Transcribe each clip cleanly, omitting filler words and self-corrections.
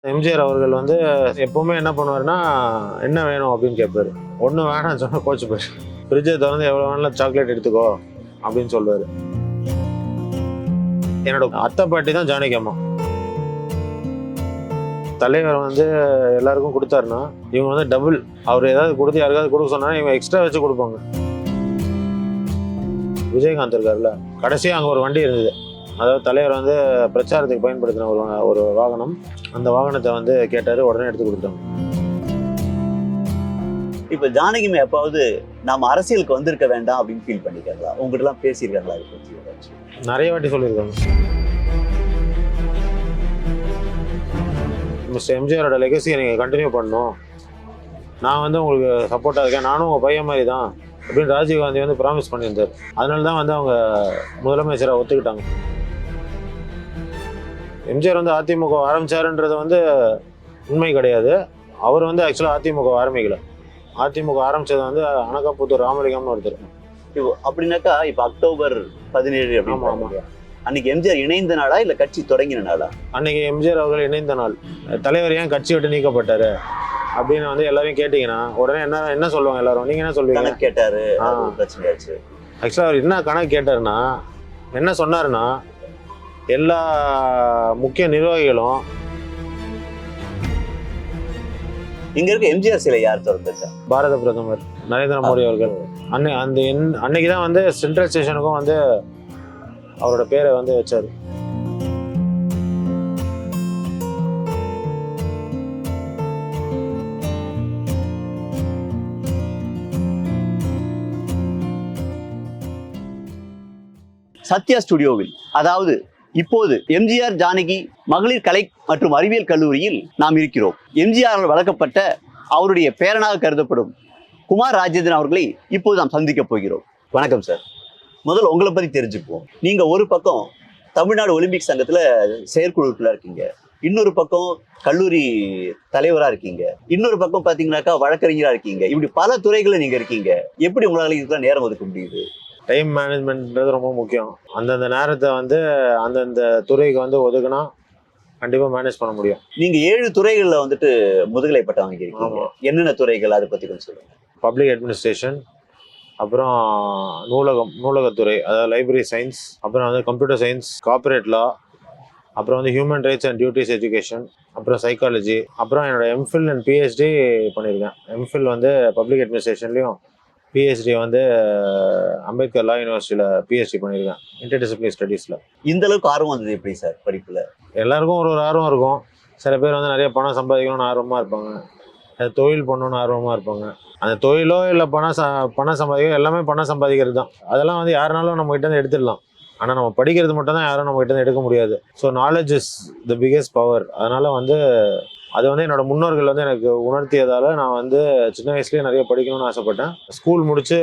எம்ஜிஆர் அவர்கள் வந்து எப்பவுமே என்ன பண்ணுவாருன்னா, என்ன வேணும் அப்படின்னு கேட்பாரு. ஒன்றும் வேணாம்னு சொன்னா கோச்சுப்பாரு. ஃப்ரிட்ஜை திறந்து எவ்வளோ வேணாலும் சாக்லேட் எடுத்துக்கோ அப்படின்னு சொல்லுவாரு. என்னோட அத்தை பாட்டி தான் ஜானகி அம்மா. தலைவர் வந்து எல்லாருக்கும் கொடுத்தாருன்னா, இவங்க வந்து டபுள். அவர் ஏதாவது கொடுத்து யாருக்காவது கொடுக்க சொன்னா இவங்க எக்ஸ்ட்ரா வச்சு கொடுப்பாங்க. விஜயகாந்த் இருக்காருல்ல, கடைசியாக அங்கே ஒரு வண்டி இருந்தது. அதாவது தலைவர் வந்து பிரச்சாரத்துக்கு பயன்படுத்தின ஒரு வாகனம். அந்த வாகனத்தை வந்து கேட்டாரு, உடனே எடுத்து கொடுத்தாங்க. இப்ப ஜானகிமே எப்பாவது நாம அரசியலுக்கு வந்திருக்க வேண்டாம் அப்படின்னு ஃபீல் பண்ணிருக்காங்களா? உங்ககிட்ட எல்லாம் பேசியிருக்காங்களா? அதை பத்தி ஏதாச்சும்? நிறைய வாட்டி சொல்லியிருக்காங்க. மிஸ்டர் எம்ஜிஆரோட லெகசியை நீங்கள் கண்டினியூ பண்ணணும், நான் வந்து உங்களுக்கு சப்போர்ட்டாக இருக்கேன், நானும் உங்கள் பையன் மாதிரி தான் அப்படின்னு ராஜீவ்காந்தி வந்து ப்ராமிஸ் பண்ணியிருந்தார். அதனால தான் வந்து அவங்க முதலமைச்சராக ஒத்துக்கிட்டாங்க. எம்ஜிஆர் வந்து அதிமுக ஆரம்பிச்சாருன்றது வந்து உண்மை கிடையாது. அவர் வந்து ஆக்சுவலாக அதிமுக ஆரம்பிக்கல. அதிமுக ஆரம்பிச்சது வந்து அனகாபுத்தூர் ராமலிங்கம்னு ஒருத்தர். அப்படின்னாக்கா இப்ப அக்டோபர் 17 அப்படின்னு அன்னைக்கு எம்ஜிஆர் இணைந்த நாளா இல்ல கட்சி தொடங்கின நாளா? அன்னைக்கு எம்ஜிஆர் அவர்கள் இணைந்த நாள். தலைவர் ஏன் கட்சி விட்டு நீக்கப்பட்டாரு அப்படின்னு வந்து எல்லாரையும் கேட்டீங்கன்னா உடனே என்ன சொல்லுவாங்க எல்லாரும்? நீங்க என்ன சொல்லுவீங்க? கணக்கு கேட்டாரு, பிரச்சனை ஆச்சு. ஆக்சுவலா அவர் என்ன கணக்கு கேட்டாருன்னா, என்ன சொன்னாருன்னா, எல்லா முக்கிய நிர்வாகிகளும் இங்க இருக்க எம்ஜிஆர் சிலை யார் திறந்திருக்கா? பாரத பிரதமர் நரேந்திர மோடி அவர்கள். அன்னைக்கு தான் வந்து சென்ட்ரல் ஸ்டேஷனுக்கும் வந்து அவரோட பேரை வந்து வச்சாரு. சத்யா ஸ்டுடியோவில், அதாவது இப்போது எம்ஜிஆர் ஜானகி மகளிர் கலை மற்றும் அறிவியல் கல்லூரியில் நாம் இருக்கிறோம். எம்ஜிஆரால் வளர்க்கப்பட்ட அவருடைய பேரனாக கருதப்படும் குமார் ராஜேந்திரன் அவர்களை இப்போது நாம் சந்திக்க போகிறோம். வணக்கம் சார். முதல்ல உங்களை பத்தி தெரிஞ்சுக்குவோம். நீங்க ஒரு பக்கம் தமிழ்நாடு ஒலிம்பிக் சங்கத்துல செயற்குழுக்குள்ள இருக்கீங்க, இன்னொரு பக்கம் கல்லூரி தலைவரா இருக்கீங்க, இன்னொரு பக்கம் பாத்தீங்கன்னாக்கா வழக்கறிஞரா இருக்கீங்க. இப்படி பல துறைகளை நீங்க இருக்கீங்க. எப்படி உங்களால இதுக்கெல்லாம் நேரம் ஒதுக்க முடியுது? டைம் மேனேஜ்மெண்ட்ன்றது ரொம்ப முக்கியம். அந்தந்த நேரத்தை வந்து அந்தந்த துறைக்கு வந்து ஒதுக்குனா கண்டிப்பாக மேனேஜ் பண்ண முடியும். நீங்கள் 7 துறைகளில் வந்துட்டு முதுகலை பட்டம் வாங்கியிருக்கீங்க. என்னென்ன துறைகள், அதை பற்றி கொஞ்சம் சொல்லுங்கள். பப்ளிக் அட்மினிஸ்ட்ரேஷன், அப்புறம் நூலகத்துறை, அதாவது லைப்ரரி சயின்ஸ், அப்புறம் வந்து கம்ப்யூட்டர் சயின்ஸ், கார்ப்பரேட் லா, அப்புறம் வந்து human rights and duties education, அப்புறம் சைக்காலஜி, அப்புறம் என்னோட எம்ஃபில் அண்ட் பிஹெச்டி பண்ணியிருக்கேன். எம்ஃபில் வந்து பப்ளிக் அட்மினிஸ்ட்ரேஷன்லையும், பிஹெச்டி வந்து அம்பேத்கர் லா யூனிவர்சிட்டியில் பிஹெச்டி பண்ணியிருக்கேன் இன்டர்டிசிப்ளினரி ஸ்டடீஸில். இந்த அளவுக்கு ஆர்வம் வந்தது எப்படி சார் படிப்பில்? எல்லாருக்கும் ஒரு ஆர்வம் இருக்கும். சில பேர் வந்து நிறைய பணம் சம்பாதிக்கணும்னு ஆர்வமாக இருப்பாங்க, தொழில் பண்ணணும்னு ஆர்வமாக இருப்பாங்க. அந்த தொழிலோ இல்லை பணம் சம்பாதிக்க, எல்லாமே பணம் சம்பாதிக்கிறது தான். அதெல்லாம் வந்து யாருனாலும் நம்ம கிட்ட எடுத்துடலாம். ஆனால் நம்ம படிக்கிறது மட்டும் தான் யாரும் நம்ம கிட்ட எடுக்க முடியாது. So knowledge is the biggest power. அதனால் வந்து அது வந்து என்னோட முன்னோர்கள் வந்து எனக்கு உணர்த்தியதால் நான் வந்து சின்ன வயசுலேயே நிறைய படிக்கணும்னு ஆசைப்பட்டேன். ஸ்கூல் முடிச்சு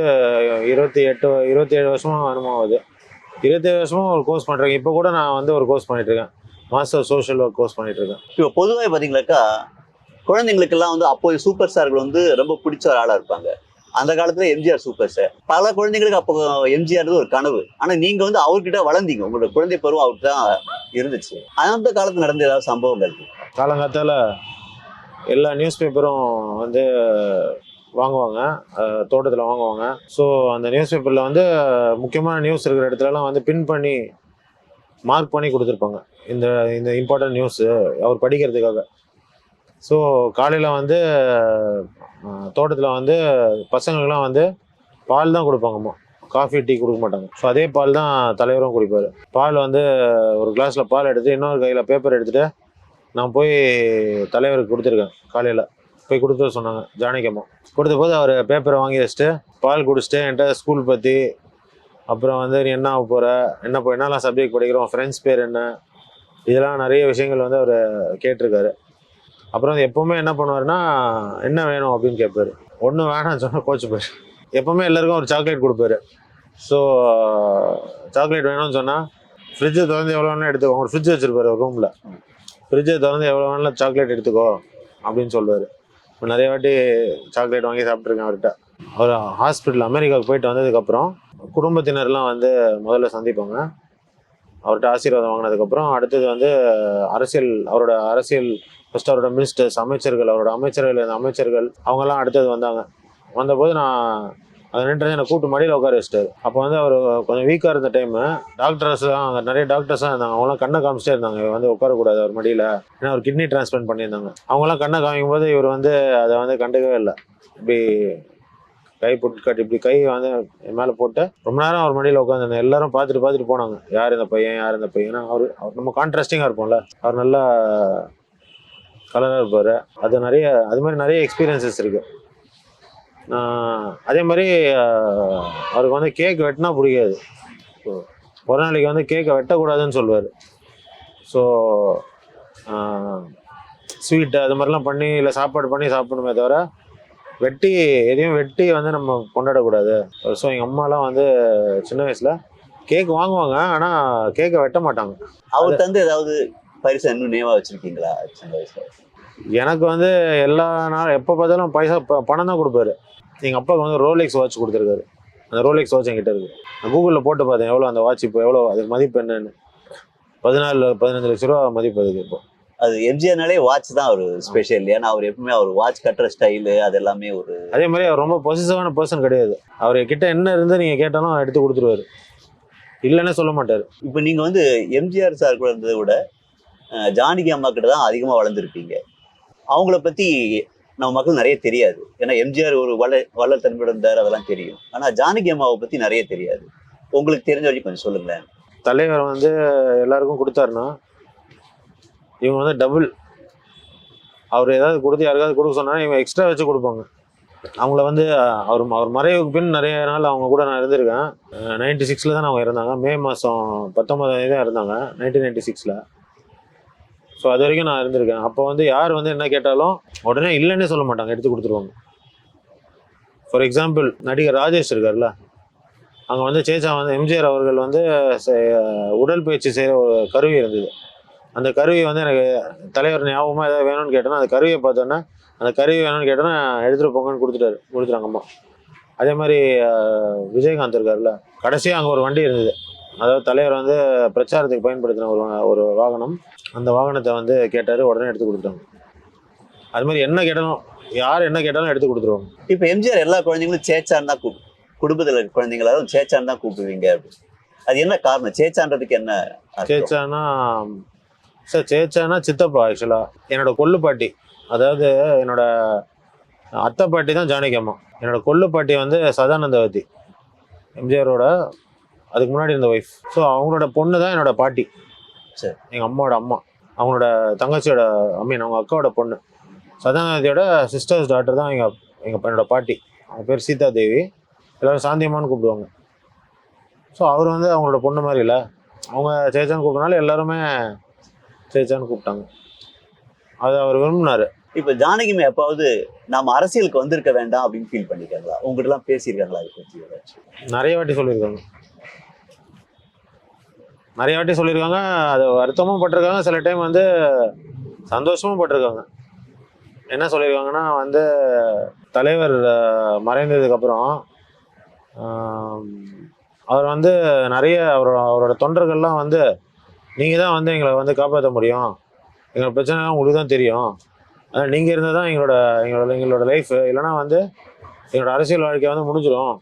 27 வருஷமாக அனுபவம். 27 வருஷமாக ஒரு கோர்ஸ் பண்ணுறேன். இப்போ கூட நான் வந்து ஒரு கோர்ஸ் பண்ணிட்டுருக்கேன், மாஸ்டர் சோஷியல் ஒர்க் கோர்ஸ் பண்ணிட்டுருக்கேன். இப்போ பொதுவாக பார்த்தீங்கன்னாக்கா குழந்தைங்களுக்கெல்லாம் வந்து அப்போது சூப்பர் ஸ்டார்கள் வந்து ரொம்ப பிடிச்ச ஒரு ஆளாக இருப்பாங்க. அந்த காலத்துல எம்ஜிஆர் சூப்பர் ஸ்டார். பல குழந்தைங்களுக்கு அப்போ எம்ஜிஆர் ஒரு கனவு. ஆனா நீங்க வந்து அவர்கிட்ட வளர்ந்தீங்க, உங்களோட குழந்தை பருவம் அவர்கிட்ட தான் இருந்துச்சு. அந்த காலத்துல நடந்த ஏதாவது சம்பவங்கள் இருக்கு? காலங்காத்தால எல்லா நியூஸ் பேப்பரும் வந்து வாங்குவாங்க, தோட்டத்தில் வாங்குவாங்க. ஸோ அந்த நியூஸ் பேப்பரில் வந்து முக்கியமான நியூஸ் இருக்கிற இடத்துலலாம் வந்து பின் பண்ணி மார்க் பண்ணி கொடுத்துருப்பாங்க, இந்த இந்த இம்பார்ட்டன்ட் நியூஸு அவர் படிக்கிறதுக்காக. ஸோ காலையில் வந்து தோட்டத்தில் வந்து பசங்களுக்கெல்லாம் வந்து பால் தான் கொடுப்பாங்கம்மா, காஃபி டீ கொடுக்க மாட்டாங்க. ஸோ அதே பால் தான் தலைவரும் குடிப்பார். பால் வந்து ஒரு கிளாஸில் பால் எடுத்து இன்னொரு கையில் பேப்பர் எடுத்துகிட்டு நான் போய் தலைவருக்கு கொடுத்துருக்கேன். காலையில் போய் கொடுத்து சொன்னாங்க ஜானகி அம்மா. கொடுத்த போது அவர் பேப்பரை வாங்கி வச்சுட்டு பால் குடிச்சிட்டு என்கிட்ட ஸ்கூல் பற்றி, அப்புறம் வந்து நீ என்ன ஆக போகிற, என்னெல்லாம் சப்ஜெக்ட் படிக்கிறோம், ஃப்ரெண்ட்ஸ் பேர் என்ன, இதெல்லாம் நிறைய விஷயங்கள் வந்து அவர் கேட்டிருக்காரு. அப்புறம் எப்போவுமே என்ன பண்ணுவாருன்னா, என்ன வேணும் அப்படின்னு கேட்பாரு. ஒன்றும் வேணாம்னு சொன்னால் கோச்சுப்பார். எப்போவுமே எல்லாருக்கும் ஒரு சாக்லேட் கொடுப்பாரு. ஸோ சாக்லேட் வேணும்னு சொன்னால் ஃப்ரிட்ஜை திறந்து எவ்வளோ வேணாலும் எடுத்துக்கோ. ஒரு ஃப்ரிட்ஜ் வச்சுருப்பாரு ஒரு ரூமில். ஃப்ரிட்ஜை திறந்து எவ்வளோ வேணாலும் சாக்லேட் எடுத்துக்கோ அப்படின்னு சொல்லுவார். இப்போ நிறைய வாட்டி சாக்லேட் வாங்கி சாப்பிட்ருக்கேன் அவர்கிட்ட. அவர் ஹாஸ்பிட்டல் அமெரிக்காவுக்கு போயிட்டு வந்ததுக்கப்புறம் குடும்பத்தினர்லாம் வந்து முதல்ல சந்திப்பாங்க. அவர்கிட்ட ஆசீர்வாதம் வாங்கினதுக்கப்புறம் அடுத்தது வந்து அரசியல், அவரோட அரசியல் ஃபஸ்ட் அவரோட மினிஸ்டர்ஸ், அமைச்சர்கள், அவரோட அமைச்சர்கள் அவங்கெல்லாம் அடுத்தது வந்தாங்க. வந்தபோது நான் அதை நின்று என்னை கூப்பிட்டு மடியில் உட்கார வச்சிட்டாரு. அப்போ வந்து அவர் கொஞ்சம் வீக்காக இருந்த டைமு, டாக்டர்ஸ்லாம் அங்கே நிறைய டாக்டர்ஸாக இருந்தாங்க. அவங்களாம் கண்ணை காமிச்சிட்டே இருந்தாங்க, இவர் வந்து உட்காரக்கூடாது அவர் மடியில், ஏன்னா அவர் கிட்னி டிரான்ஸ்பிளான்ட் பண்ணியிருந்தாங்க. அவங்களாம் கண்ணை காமிக்கும் போது இவர் வந்து அதை வந்து கண்டுக்கவே இல்லை. இப்படி கை போட்டு காட்டி இப்படி கை வந்து மேலே போட்டு ரொம்ப நேரம் அவர் மடியில் உட்காந்துருந்தேன். எல்லாரும் பார்த்துட்டு போனாங்க, யார் இந்த பையன். அவர் நம்ம கான்ட்ராஸ்டிங்காக இருப்போம்ல, அவர் நல்லா கலராக இருப்பார். அது மாதிரி நிறைய எக்ஸ்பீரியன்சஸ் இருக்குது. அதே மாதிரி அவருக்கு வந்து கேக் வெட்டினா பிடிக்காது. ஸோ ஒரு நாளைக்கு வந்து கேக்கை வெட்டக்கூடாதுன்னு சொல்லுவார். ஸோ ஸ்வீட்டு அது மாதிரிலாம் பண்ணி இல்லை சாப்பாடு பண்ணி சாப்பிடணுமே தவிர எதையும் வெட்டி வந்து நம்ம கொண்டாடக்கூடாது. ஸோ எங்கள் அம்மாலாம் வந்து சின்ன வயசில் கேக் வாங்குவாங்க, ஆனால் கேக்கை வெட்ட மாட்டாங்க. அவர் தந்து ஏதாவது பரிசு இன்னும் நினைவாக வச்சுருக்கீங்களா சின்ன வயசில்? எனக்கு வந்து எல்லா நாள் எப்போ பார்த்தாலும் பணம் தான் கொடுப்பாரு. எங்கள் அப்பாவுக்கு வந்து ரோலெக்ஸ் வாட்ச் கொடுத்துருக்காரு. அந்த ரோலெக்ஸ் வாட்ச் என்கிட்ட இருக்குது. நான் கூகுளில் போட்டு பார்த்தேன் எவ்வளோ அந்த வாட்ச் இப்போ எவ்வளோ, அதுக்கு மதிப்பு என்னன்னு. 14-15 லட்ச ரூபா மதிப்பு அதுக்கு. இப்போ அது எம்ஜிஆர்னாலே வாட்ச் தான் ஒரு ஸ்பெஷல். ஏன்னா அவர் எப்பவுமே அவர் வாட்ச் கட்டுற ஸ்டைலு அது எல்லாமே ஒரு அதே மாதிரி அவர் ரொம்ப பொசிசிவான பர்சன் கிடையாது. அவர் கிட்ட என்ன இருந்து நீங்கள் கேட்டாலும் எடுத்து கொடுத்துருவாரு, இல்லைன்னே சொல்ல மாட்டார். இப்போ நீங்கள் வந்து எம்ஜிஆர் சார் கூட இருந்ததை விட ஜானகி அம்மா கிட்ட தான் அதிகமாக வளர்ந்துருப்பீங்க. அவங்கள பற்றி நம்ம மக்கள் நிறைய தெரியாது. ஏன்னா எம்ஜிஆர் ஒரு வளர் தன்மையோட இருந்தார், அதெல்லாம் தெரியும். ஆனால் ஜானகி அம்மாவை பற்றி நிறைய தெரியாது. உங்களுக்கு தெரிஞ்ச வரைக்கும் கொஞ்சம் சொல்லுங்களேன். தலைவர் வந்து எல்லாருக்கும் கொடுத்தாருன்னா இவங்க வந்து டபுள். அவர் ஏதாவது கொடுத்து யாருக்காவது கொடுக்க சொன்னா இவங்க எக்ஸ்ட்ரா வச்சு கொடுப்பாங்க. அவங்கள வந்து அவர் மறைவுக்கு பின் நிறைய நாள் அவங்க கூட நான் இருந்திருக்கேன். 96 தான் அவங்க இருந்தாங்க. மே மாதம் 19 தான் இருந்தாங்க, 1996. ஸோ அது வரைக்கும் நான் இருந்திருக்கேன். அப்போ வந்து யார் வந்து என்ன கேட்டாலும் உடனே இல்லைன்னே சொல்ல மாட்டாங்க, எடுத்து கொடுத்துருவாங்க. ஃபார் எக்ஸாம்பிள் நடிகர் ராஜேஷ் இருக்கார்ல, அங்கே வந்து சேச்சா வந்து எம்ஜிஆர் அவர்கள் வந்து உடற்பயிற்சி செய்கிற ஒரு கருவி இருந்தது. அந்த கருவி வந்து எனக்கு தலைவர் ஞாபகமாக ஏதாவது வேணும்னு கேட்டேன்னா அந்த கருவியை பார்த்தோன்னா அந்த கருவி வேணும்னு கேட்டோன்னா எடுத்துகிட்டு போங்கன்னு கொடுத்துட்டாங்க அம்மா. அதே மாதிரி விஜயகாந்த் இருக்கார்ல, கடைசியாக அங்கே ஒரு வண்டி இருந்தது. அதாவது தலைவர் வந்து பிரச்சாரத்துக்கு பயன்படுத்தின ஒரு வாகனம். அந்த வாகனத்தை வந்து கேட்டார், உடனே எடுத்து கொடுத்தாங்க. அது மாதிரி என்ன கேட்டாலும் யார் என்ன கேட்டாலும் எடுத்து கொடுத்துருவாங்க. இப்போ எம்ஜிஆர் எல்லா குழந்தைங்களும் சேச்சான் தான் குடும்பத்தில் இருக்க குழந்தைங்களாலும் சேச்சான் தான் கூப்பிடுவீங்க. அது என்ன காரணம்? சேச்சான்றதுக்கு என்ன? சேச்சானா சார், சேச்சானா சித்தப்பா. ஆக்சுவலாக என்னோட கொள்ளு பாட்டி, அதாவது என்னோட அத்தை பாட்டி தான் ஜானகி அம்மா. என்னோட கொள்ளு பாட்டி வந்து சதானந்தவதி, எம்ஜிஆரோட அதுக்கு முன்னாடி இருந்த ஒய்ஃப். ஸோ அவங்களோட பொண்ணு தான் என்னோட பாட்டி. சரி, எங்கள் அம்மாவோட அம்மா, அவங்களோட தங்கச்சியோட அவங்க அக்காவோட பொண்ணு. சதானந்தியோட சிஸ்டர்ஸ் டாக்டர் தான் என்னோட பாட்டி. அவங்க பேர் சீதா தேவி, எல்லோரும் சாந்தியம்மான்னு கூப்பிடுவாங்க. ஸோ அவர் வந்து அவங்களோட பொண்ணு மாதிரி இல்லை, அவங்க சேச்சான்னு கூப்பிட்டனால எல்லாருமே சேச்சான்னு கூப்பிட்டாங்க. அது அவர் விரும்பினார். இப்போ ஜானகிமே எப்பாவது நாம் அரசியலுக்கு வந்திருக்க வேண்டாம் அப்படின்னு ஃபீல் பண்ணியிருக்காங்களா? உங்கள்கிட்டலாம் பேசியிருக்காங்களா? அதை பற்றி நிறைய வாட்டி சொல்லியிருக்காங்க. அது வருத்தமும் பட்டிருக்காங்க, சில டைம் வந்து சந்தோஷமும் பட்டிருக்காங்க. என்ன சொல்லியிருக்காங்கன்னா வந்து தலைவர் மறைந்ததுக்கப்புறம் அவர் வந்து நிறைய அவரோட தொண்டர்கள்லாம் வந்து நீங்கள் தான் வந்து எங்களை வந்து காப்பாற்ற முடியும், எங்களோட பிரச்சனைலாம் உங்களுக்கு தான் தெரியும், ஆனால் நீங்கள் இருந்தால் தான் எங்களோட லைஃபு, இல்லைனா வந்து எங்களோட அரசியல் வாழ்க்கை வந்து முடிஞ்சிடும்,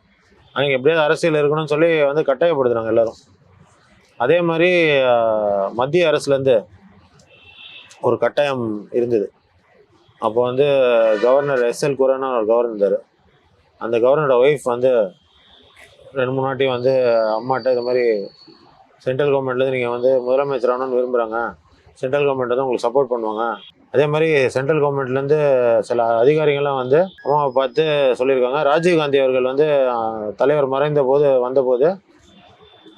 அவங்க எப்படியாவது அரசியல் இருக்கணும்னு சொல்லி வந்து கட்டாயப்படுத்துனாங்க எல்லோரும். அதே மாதிரி மத்திய அரசுலேருந்து ஒரு கட்டாயம் இருந்தது. அப்போ வந்து கவர்னர் SL குரேன்னு ஒரு கவர்னர் இருந்தார். அந்த கவர்னரோட ஒய்ஃப் வந்து 2-3 வாட்டி வந்து அம்மாட்ட இது மாதிரி சென்ட்ரல் கவர்மெண்ட்லேருந்து நீங்கள் வந்து முதலமைச்சர் ஆகணும்னு விரும்புகிறாங்க, சென்ட்ரல் கவர்மெண்ட் தான் உங்களுக்கு சப்போர்ட் பண்ணுவாங்க. அதே மாதிரி சென்ட்ரல் கவர்மெண்ட்லேருந்து சில அதிகாரிகள்லாம் வந்து அம்மாவை பார்த்து சொல்லியிருக்காங்க, ராஜீவ்காந்தி அவர்கள் வந்து தலைவர் வந்தபோது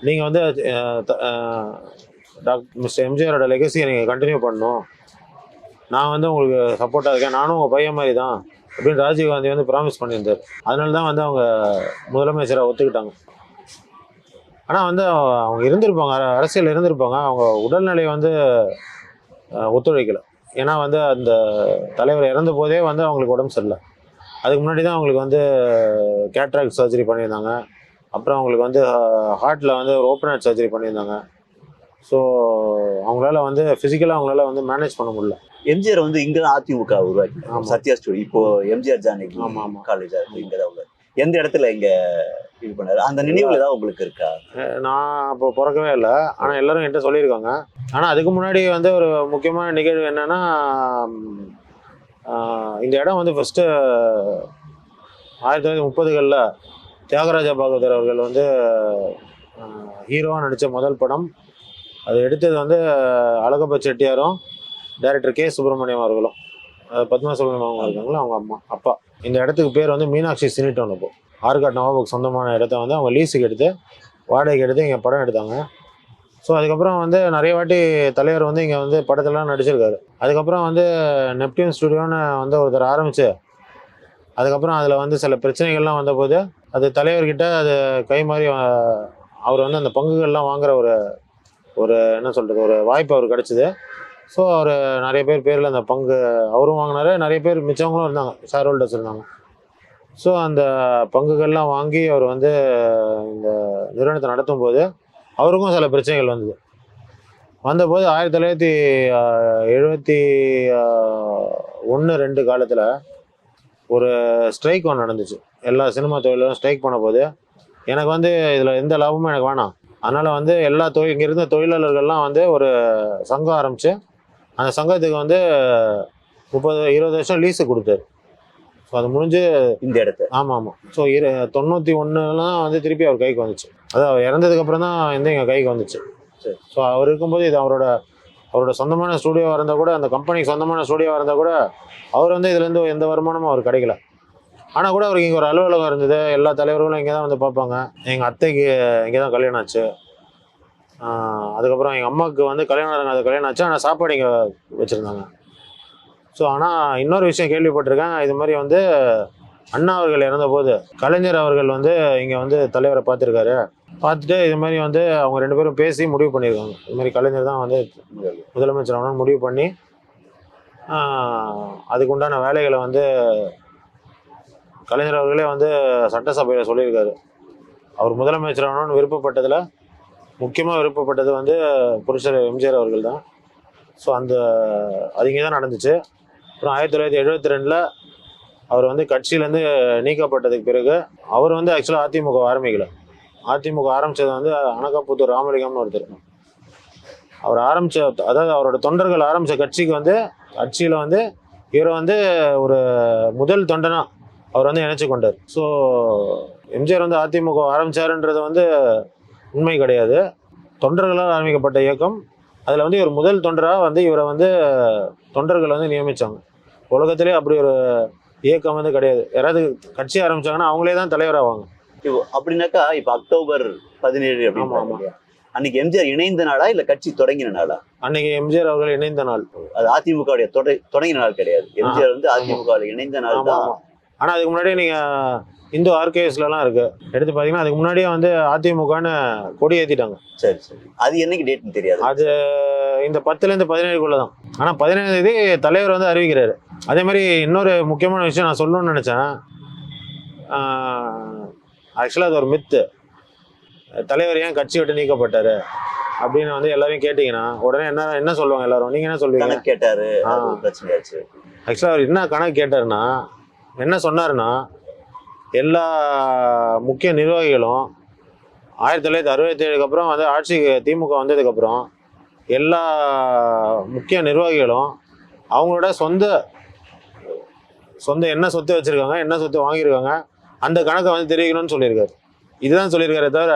நீங்கள் வந்து மிஸ்டர் எம்ஜிஆரோட லெகசியை நீங்கள் கண்டினியூ பண்ணணும், நான் வந்து உங்களுக்கு சப்போர்ட்டாக இருக்கேன், நானும் உங்கள் பையன் மாதிரி தான் அப்படின்னு ராஜீவ்காந்தி வந்து ப்ராமிஸ் பண்ணியிருந்தார். அதனால தான் வந்து அவங்க முதலமைச்சராக ஒத்துக்கிட்டாங்க. ஆனால் வந்து அவங்க இருந்திருப்பாங்க, அரசியல் இருந்திருப்பாங்க, அவங்க உடல்நிலை வந்து ஒத்துழைக்கலை. ஏன்னா வந்து அந்த தலைவர் இறந்த போதே வந்து அவங்களுக்கு உடம்பு சரியில்லை. அதுக்கு முன்னாடி தான் அவங்களுக்கு வந்து கேட்ராக்ட் சர்ஜரி பண்ணியிருந்தாங்க. அப்புறம் அவங்களுக்கு வந்து ஹார்ட்டில் வந்து ஒரு ஓப்பன் ஹார்ட் சர்ஜரி பண்ணியிருந்தாங்க. ஸோ அவங்களால வந்து ஃபிசிக்கலாக அவங்களால வந்து மேனேஜ் பண்ண முடியல. எம்ஜிஆர் வந்து இங்க தான் அதிமுக உருவாக்கி ஆமா. சத்யா ஸ்டுடியோ இப்போ எம்ஜிஆர் ஜானகி ஆமா. காலேஜா இருக்கு இங்கதான் உள்ள எந்த இடத்துல இங்க இது பண்ணாரு அந்த நினைவுல ஏதாவது உங்களுக்கு இருக்கா? நான் அப்போ பிறக்கவே இல்லை, ஆனால் எல்லாரும் என்கிட்ட சொல்லியிருக்காங்க. ஆனால் அதுக்கு முன்னாடி வந்து ஒரு முக்கியமான நிகழ்வு என்னன்னா, இந்த இடம் வந்து ஃபஸ்ட்டு 1930களில் தியாகராஜ பாகவதர் அவர்கள் வந்து ஹீரோவாக நடித்த முதல் படம். அது எடுத்தது வந்து அழகப்ப செட்டியாரும் டைரக்டர் கே சுப்பிரமணியம் அவர்களும், பத்மா சுப்பிரமணியம் இருக்காங்களா அவங்க அப்பா. இந்த இடத்துக்கு பேர் வந்து மீனாட்சி சினிட்டோன். இப்போ ஆற்காடு நவாபுக்கு சொந்தமான இடத்த வந்து அவங்க லீஸுக்கு எடுத்து வாடகைக்கு எடுத்து இங்கே படம் எடுத்தாங்க. ஸோ அதுக்கப்புறம் வந்து நிறைய வாட்டி தலைவர் வந்து இங்கே வந்து படத்துலலாம் நடிச்சிருக்காரு. அதுக்கப்புறம் வந்து நெப்டியூன் ஸ்டுடியோன்னு வந்து ஒருத்தர் ஆரம்பித்து அதுக்கப்புறம் அதில் வந்து சில பிரச்சனைகள்லாம் வந்தபோது அது தலைவர்கிட்ட அது கை மாறி அவர் வந்து அந்த பங்குகள்லாம் வாங்குகிற ஒரு என்ன சொல்கிறது ஒரு வாய்ப்பு அவர் கிடச்சிது. ஸோ அவர் நிறைய பேரில் அந்த பங்கு அவரும் வாங்கினாரு, நிறைய பேர் மிச்சவங்களும் இருந்தாங்க, ஷேர் ஹோல்டர்ஸ் இருந்தாங்க. ஸோ அந்த பங்குகள்லாம் வாங்கி அவர் வந்து இந்த நிறுவனத்தை நடத்தும் போது அவருக்கும் சில பிரச்சனைகள் வந்தபோது 1971-2 காலத்தில் ஒரு ஸ்ட்ரைக் ஒன்று நடந்துச்சு. எல்லா சினிமா தொழிலும் ஸ்ட்ரைக் பண்ண போது எனக்கு வந்து இதில் எந்த லாபமும் எனக்கு வேணாம். அதனால் வந்து எல்லா இங்கே இருந்த தொழிலாளர்கள்லாம் வந்து ஒரு சங்கம் ஆரம்பித்து அந்த சங்கத்துக்கு வந்து 20 வருஷம் லீஸு கொடுத்தாரு. ஸோ அது முடிஞ்சு இந்த இடத்த ஆமாம். ஸோ 91லாம் வந்து திருப்பி அவர் கைக்கு வந்துச்சு. அதாவது அவர் இறந்ததுக்கப்புறம் தான் வந்து எங்கள் கைக்கு வந்துச்சு. சரி. ஸோ அவர் இருக்கும்போது இது அவரோட சொந்தமான ஸ்டூடியோவாக இருந்தால் கூட, அந்த கம்பெனிக்கு சொந்தமான ஸ்டூடியோவாக இருந்தால் கூட அவர் வந்து இதுலேருந்து எந்த வருமானமும் அவர் கிடைக்கல. ஆனால் கூட அவருக்கு இங்கே ஒரு அலுவலகம் இருந்தது, எல்லா தலைவர்களும் இங்கே தான் வந்து பார்ப்பாங்க. எங்கள் அத்தைக்கு இங்கே தான் கல்யாணம் ஆச்சு. அதுக்கப்புறம் எங்கள் அம்மாவுக்கு வந்து கல்யாணம் ஆச்சு, ஆனால் சாப்பாடு இங்கே வச்சுருந்தாங்க. ஸோ ஆனால் இன்னொரு விஷயம் கேள்விப்பட்டிருக்கேன், இது மாதிரி வந்து அண்ணா அவர்கள் இறந்தபோது கலைஞர் அவர்கள் வந்து இங்கே வந்து தலைவரை பார்த்துட்டு இது மாதிரி வந்து அவங்க 2 பேரும் பேசி முடிவு பண்ணியிருக்காங்க. இது மாதிரி கலைஞர் தான் வந்து முதலமைச்சர் ஆகணும்னு முடிவு பண்ணி அதுக்கு உண்டான வேலைகளை வந்து கலைஞர் அவர்களே வந்து சட்டசபையில் சொல்லியிருக்காரு. அவர் முதலமைச்சர் ஆகணும்னு விருப்பப்பட்டதில் முக்கியமாக விருப்பப்பட்டது வந்து புரட்சியாளர் எம்ஜிஆர் அவர்கள் தான். ஸோ அது இங்கே தான் நடந்துச்சு. அப்புறம் 1972 அவர் வந்து கட்சியிலேருந்து நீக்கப்பட்டதுக்கு பிறகு அவர் வந்து ஆக்சுவலாக அதிமுக ஆரம்பிக்கல. அதிமுக ஆரம்பித்தது வந்து அனகாபுத்தூர் ராமலிங்கம்னு ஒருத்தர். அவர் அதாவது அவரோட தொண்டர்கள் ஆரம்பித்த கட்சியில் வந்து இவரை வந்து ஒரு முதல் தொண்டனாக அவர் வந்து இணைச்சு கொண்டார். ஸோ எம்ஜிஆர் வந்து அதிமுக ஆரம்பித்தாருன்றது வந்து உண்மை கிடையாது. தொண்டர்களால் ஆரம்பிக்கப்பட்ட இயக்கம். அதில் வந்து இவர் முதல் தொண்டராக வந்து இவரை வந்து தொண்டர்கள் வந்து நியமித்தாங்க. உலகத்திலே அப்படி ஒரு இயக்கம் வந்து கிடையாது. யாராவது கட்சி ஆரம்பித்தாங்கன்னா அவங்களே தான் தலைவராவாங்க. அப்படின்னாக்கா இப்போ அக்டோபர் 17 அப்படின்னு அன்னைக்கு எம்ஜிஆர் இணைந்த நாளா இல்லை கட்சி தொடங்கின நாளா? அன்னைக்கு எம்ஜிஆர் அவர்கள் இணைந்த நாள். அது அதிமுகவுடைய தொடங்கின நாள் கிடையாது. எம்ஜிஆர் வந்து அதிமுக இணைந்த நாள் தான். ஆனால் அதுக்கு முன்னாடி நீங்கள் இந்து ஆர்கேஎஸ்லாம் இருக்கு எடுத்து பார்த்தீங்கன்னா அதுக்கு முன்னாடியே வந்து அதிமுகன்னு கொடி ஏற்றிட்டாங்க. சரி. அது என்னைக்கு டேட்னு தெரியாது. அது இந்த 10லேருந்து 17க்குள்ள தான். ஆனால் 17ஆம் தேதி தலைவர் வந்து அறிவிக்கிறாரு. அதே மாதிரி இன்னொரு முக்கியமான விஷயம் நான் சொல்லணும்னு நினச்சேன். ஆக்சுவலாக அது ஒரு மித்து. தலைவர் ஏன் கட்சி விட்டு நீக்கப்பட்டாரு அப்படின்னு வந்து எல்லாரையும் கேட்டிங்கன்னா உடனே என்ன சொல்லுவாங்க எல்லாரும்? நீங்கள் என்ன சொல்லுவீங்க? கேட்டாரு, பிரச்சனையாச்சு. ஆக்சுவலாக அவர் என்ன கணக்கு கேட்டாருன்னா, என்ன சொன்னாருன்னா, எல்லா முக்கிய நிர்வாகிகளும் 1967 அப்புறம் வந்து ஆட்சிக்கு திமுக வந்ததுக்கப்புறம் எல்லா முக்கிய நிர்வாகிகளும் அவங்களோட சொந்த என்ன சொத்து வச்சுருக்காங்க, என்ன சொத்து வாங்கியிருக்காங்க, அந்த கணக்கை வந்து தெரிவிக்கணும்னு சொல்லியிருக்காரு. இதுதான் சொல்லியிருக்காரே தவிர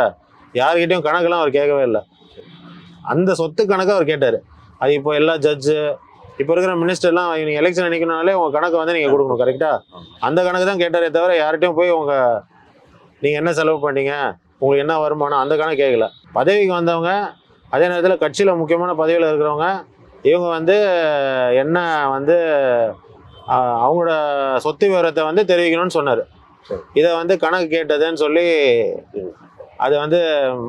யார்கிட்டையும் கணக்கெல்லாம் அவர் கேட்கவே இல்லை. அந்த சொத்து கணக்கை அவர் கேட்டார். அது இப்போ எல்லா ஜட்ஜு இப்போ இருக்கிற மினிஸ்டர்லாம் நீங்கள் எலெக்ஷன் நிற்கணும்னாலே உங்கள் கணக்கை வந்து நீங்கள் கொடுக்கணும், கரெக்டாக? அந்த கணக்கு தான் கேட்டாரே தவிர யார்கிட்டையும் போய் நீங்கள் என்ன செலவு பண்ணீங்க, உங்களுக்கு என்ன வருமானம், அந்த கணக்கு கேட்கல. பதவிக்கு வந்தவங்க, அதே நேரத்தில் கட்சியில் முக்கியமான பதவியில் இருக்கிறவங்க, இவங்க வந்து என்ன வந்து அவங்களோட சொத்து விவரத்தை வந்து தெரிவிக்கணும்னு சொன்னார். இதை வந்து கணக்கு கேட்டதுன்னு சொல்லி அதை வந்து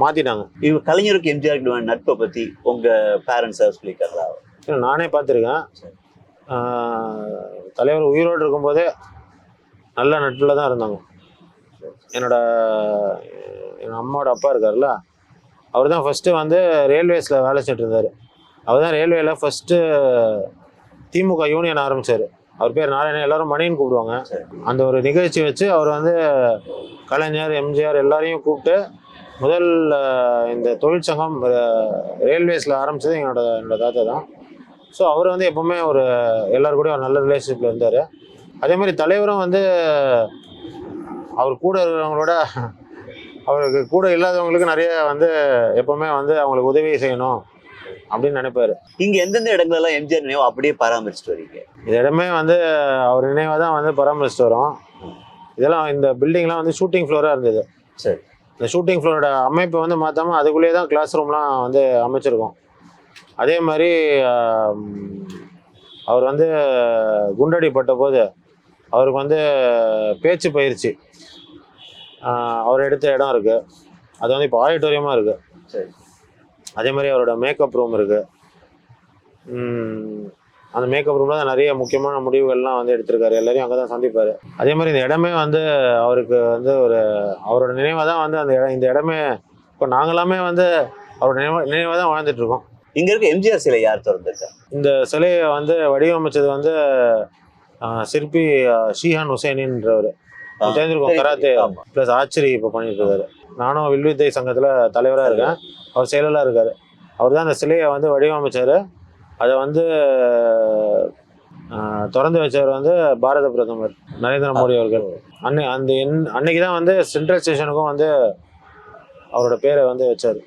மாற்றிட்டாங்க. இது கலைஞருக்கு எம்ஜிஆருக்கு நட்பை பற்றி உங்கள் பேரண்ட்ஸை சொல்லியிருக்காங்களா? நானே பார்த்துருக்கேன். தலைவர் உயிரோடு இருக்கும்போதே நல்ல நட்பில் தான் இருந்தாங்க. எங்கள் அம்மாவோட அப்பா இருக்கார்ல, அவர் தான் ஃபஸ்ட்டு வந்து ரயில்வேஸில் வேலை செஞ்சுட்டு இருந்தார். அவர் தான் ரயில்வேல ஃபஸ்ட்டு திமுக யூனியன் ஆரம்பித்தார். அவர் பேர் நாராயணன், எல்லாரும் மணின்னு கூப்பிடுவாங்க. அந்த ஒரு நிகழ்ச்சி வச்சு அவர் வந்து கலைஞர், எம்ஜிஆர் எல்லாரையும் கூப்பிட்டு முதல் இந்த தொழிற்சங்கம் ரயில்வேஸில் ஆரம்பித்தது என்னோட தாத்தா தான். ஸோ அவர் வந்து எப்போவுமே ஒரு எல்லாரு கூடயும் ஒரு நல்ல ரிலேஷன்ஷிப்பில் இருந்தார். அதே மாதிரி தலைவரும் வந்து அவர் கூட இருக்கிறவங்களோட அவருக்கு கூட இல்லாதவங்களுக்கு நிறைய வந்து எப்போவுமே வந்து அவங்களுக்கு உதவி செய்யணும் அப்படின்னு நினைப்பாரு. இங்க எந்தெந்த இடங்களெல்லாம் எம்ஜிஆர் நினைவு அப்படியே பராமரிச்சுட்டு வரீங்க? இது இடமே வந்து அவர் நினைவாக தான் வந்து பராமரிச்சுட்டு வரோம். இதெல்லாம் இந்த பில்டிங்லாம் வந்து ஷூட்டிங் ஃப்ளோராக இருந்தது. சரி. இந்த ஷூட்டிங் ஃப்ளோரோட அமைப்பை வந்து மாற்றாமல் அதுக்குள்ளேயே தான் கிளாஸ் ரூம்லாம் வந்து அமைச்சிருக்கோம். அதே மாதிரி அவர் வந்து குண்டடிப்பட்ட போது அவருக்கு வந்து பேச்சு பயிற்சி அவர் எடுத்த இடம் இருக்குது. அது வந்து இப்போ ஆடிட்டோரியமாக இருக்குது. சரி. அதே மாதிரி அவரோட மேக்கப் ரூம் இருக்குது. அந்த மேக்கப் ரூமில் தான் நிறைய முக்கியமான முடிவுகள்லாம் வந்து எடுத்திருக்காரு. எல்லாரையும் அங்கே தான் சந்திப்பார். அதே மாதிரி இந்த இடமே வந்து அவருக்கு வந்து அவரோட நினைவாக தான் வந்து இந்த இடமே இப்போ நாங்களாமே வந்து அவரோட நினைவாக தான் வாழ்ந்துட்டுருக்கோம். இங்கே இருக்க எம்ஜிஆர் சிலை யார் திறந்திருக்கா? இந்த சிலையை வந்து வடிவமைச்சது வந்து சிற்பி ஷீஹான் ஹுசைனின்றவர். தெரிஞ்சிருக்கோம், கராத்தே ப்ளஸ் ஆர்ச்சரி இப்போ பண்ணிட்டு இருக்காரு. நானும் வில்வித்தை சங்கத்தில் தலைவராக இருக்கேன், அவர் செயலாளராக இருக்கார். அவர் தான் அந்த சிலையை வந்து வடிவமைச்சார். அதை வந்து திறந்து வச்சவர் வந்து பாரத பிரதமர் நரேந்திர மோடி அவர்கள். அன்னைக்கு தான் வந்து சென்ட்ரல் ஸ்டேஷனுக்கும் வந்து அவரோட பேரை வந்து வச்சார்.